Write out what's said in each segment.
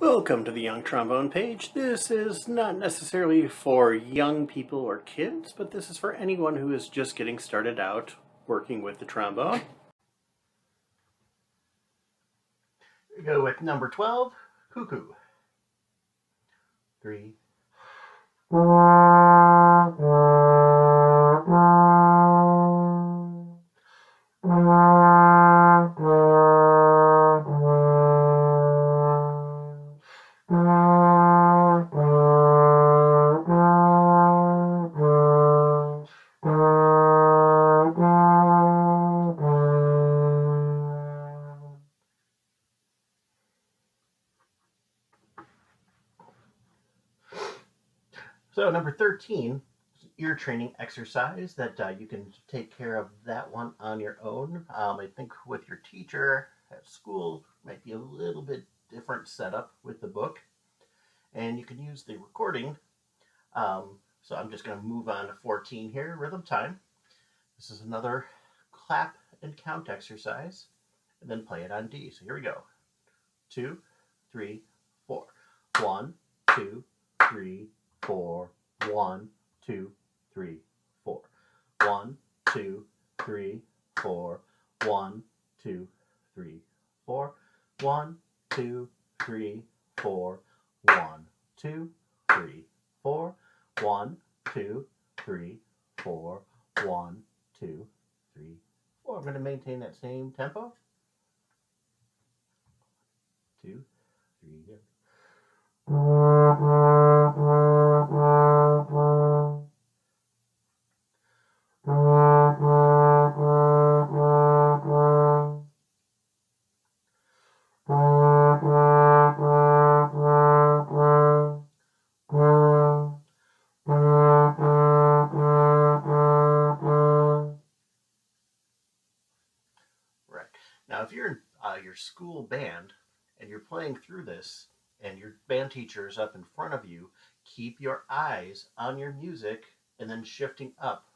Welcome to the Young Trombone page. This is not necessarily for young people or kids, but this is for anyone who is just getting started out working with the trombone. We go with number 12, Cuckoo. 3. So number 13 is an ear training exercise that you can take care of that one on your own. I think with your teacher at school might be a little bit different setup with the book, and you can use the recording. So I'm just going to move on to 14 here, rhythm time. This is another clap and count exercise, and then play it on D. So here we go. 2, 3, 4. 1, 2, 3, 4. 1, 2, 3, 4. 1, 2, 3, 4. 1, 2, 3, 4. 1, 2, 3, 4. 1, 2, 3, 4. 1, 2, 3, 4. 1, 2, 3, 4. I'm going to maintain that same tempo. 2, 3, go. Right. Now, if you're in your school band and you're playing through this and your band teacher is up in front of you, keep your eyes on your music and then shifting up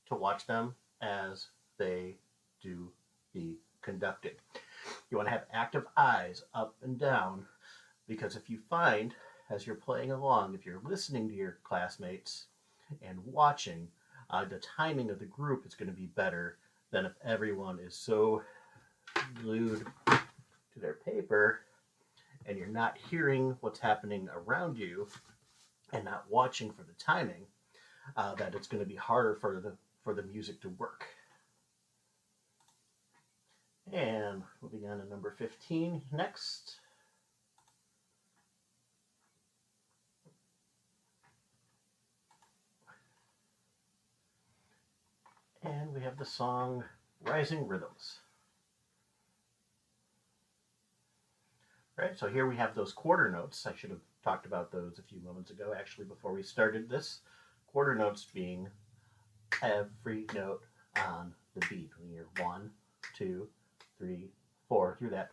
to watch them as they do the conducting. You want to have active eyes up and down, because if you find as you're playing along, if you're listening to your classmates and watching, the timing of the group is going to be better than if everyone is so glued to their paper and you're not hearing what's happening around you and not watching for the timing, that it's going to be harder for the music to work. And moving on to number 15 next. And we have the song Rising Rhythms. Right, so here we have those quarter notes. I should have talked about those a few moments ago, actually, before we started this. Quarter notes being every note on the beat. When you're 1, 2, 3, 4 through that,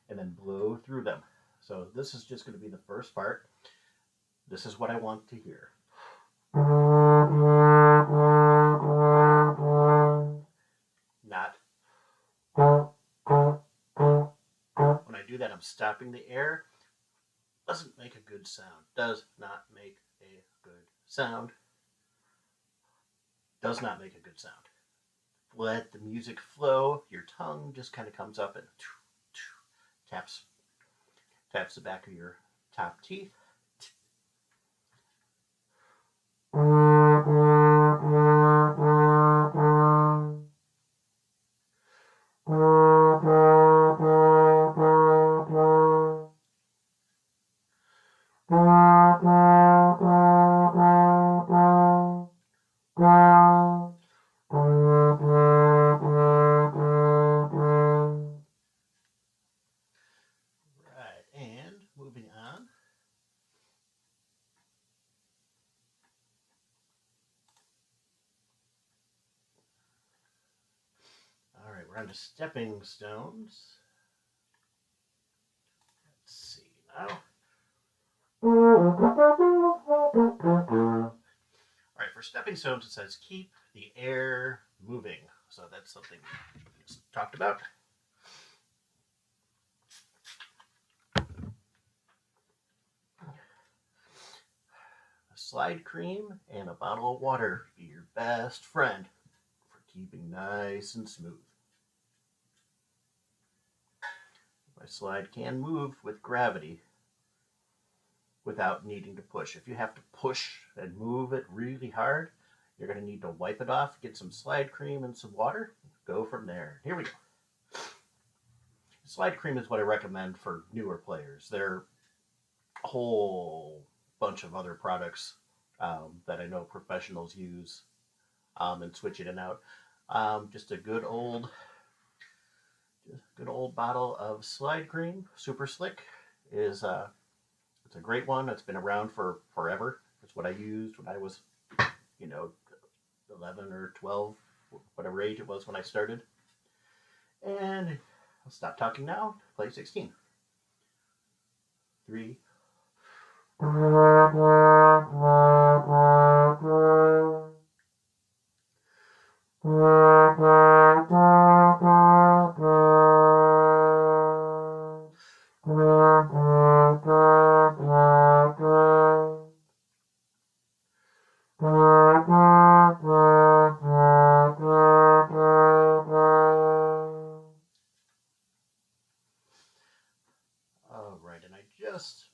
and then blow through them. So this is just going to be the first part. This is what I want to hear. Not. When I do that, I'm stopping the air. Doesn't make a good sound. Does not make a good sound. Does not make a good sound. Let the music flow. Your tongue just kind of comes up and taps the back of your top teeth. Moving on. All right, we're on to stepping stones. Let's see now. All right, for stepping stones, it says keep the air moving. So that's something we just talked about. slide cream and a bottle of water be your best friend for keeping nice and smooth. My slide can move with gravity without needing to push. If you have to push and move it really hard, you're going to need to wipe it off, get some slide cream and some water, go from there. Here we go. Slide cream is what I recommend for newer players. There are a whole bunch of other products that I know professionals use and switch it in and out. Just a good old bottle of slide cream, super slick, is it's a great one. It's been around for forever. It's what I used when I was, 11 or 12, whatever age it was when I started. And I'll stop talking now. Play 16. 3. All right, and I just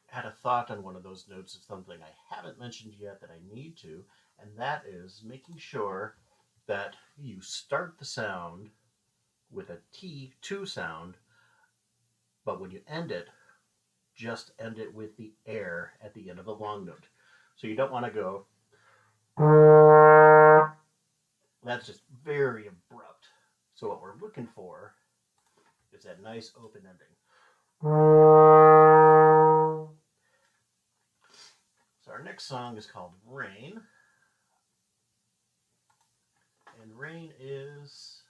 had a thought on one of those notes of something I haven't mentioned yet that I need to, and that is making sure that you start the sound with a T2 sound, but when you end it, just end it with the air at the end of the long note. So you don't want to go, that's just very abrupt. So what we're looking for is that nice open ending. So our next song is called Rain. And Rain is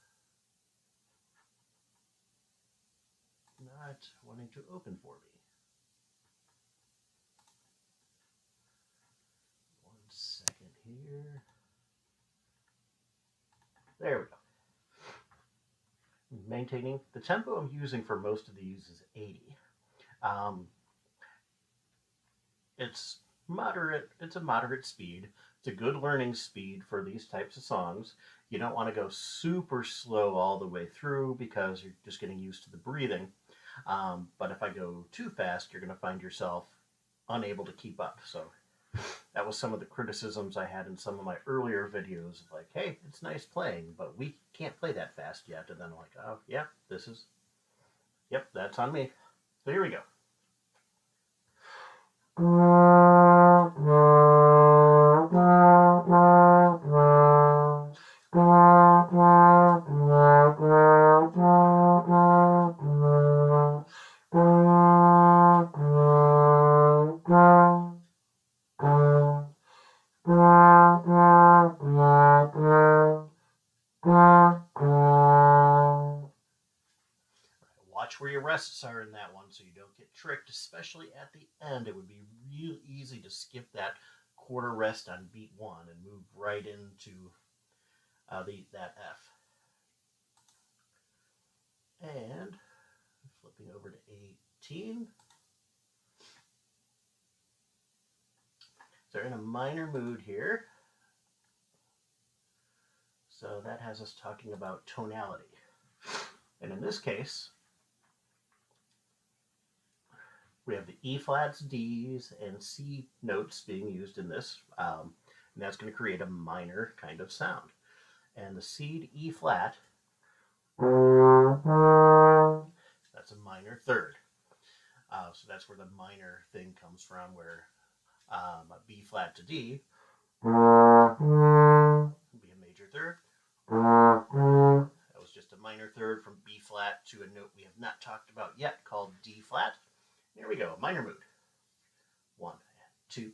not wanting to open for me. One second here. There we go. Maintaining the tempo I'm using for most of these is 80. It's moderate. It's a moderate speed. It's a good learning speed for these types of songs. You don't want to go super slow all the way through because you're just getting used to the breathing. But if I go too fast, you're going to find yourself unable to keep up. So that was some of the criticisms I had in some of my earlier videos. Like, hey, it's nice playing, but we can't play that fast yet. And then I'm like, oh, yeah, that's on me. So here we go. Watch where your rests are in that one so you don't get tricked, especially at the end. It would be real easy to skip that quarter rest on beat 1 and move right into that F. And flipping over to 18. So we're in a minor mood here. So that has us talking about tonality. And in this case, we have the E flats, Ds, and C notes being used in this. And that's going to create a minor kind of sound. And the C to E flat, that's a minor third. So that's where the minor thing comes from, where a B flat to D would be a major third. That was just a minor third from B flat to a note we have not talked about yet called D flat. There we go, minor mood. 1 and 2 and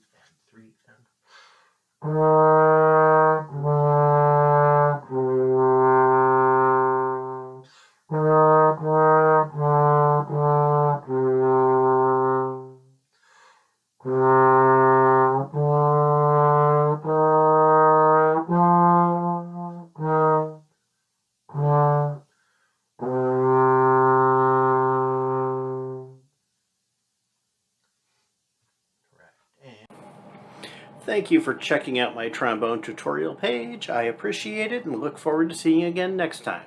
3 and... Thank you for checking out my trombone tutorial page. I appreciate it and look forward to seeing you again next time.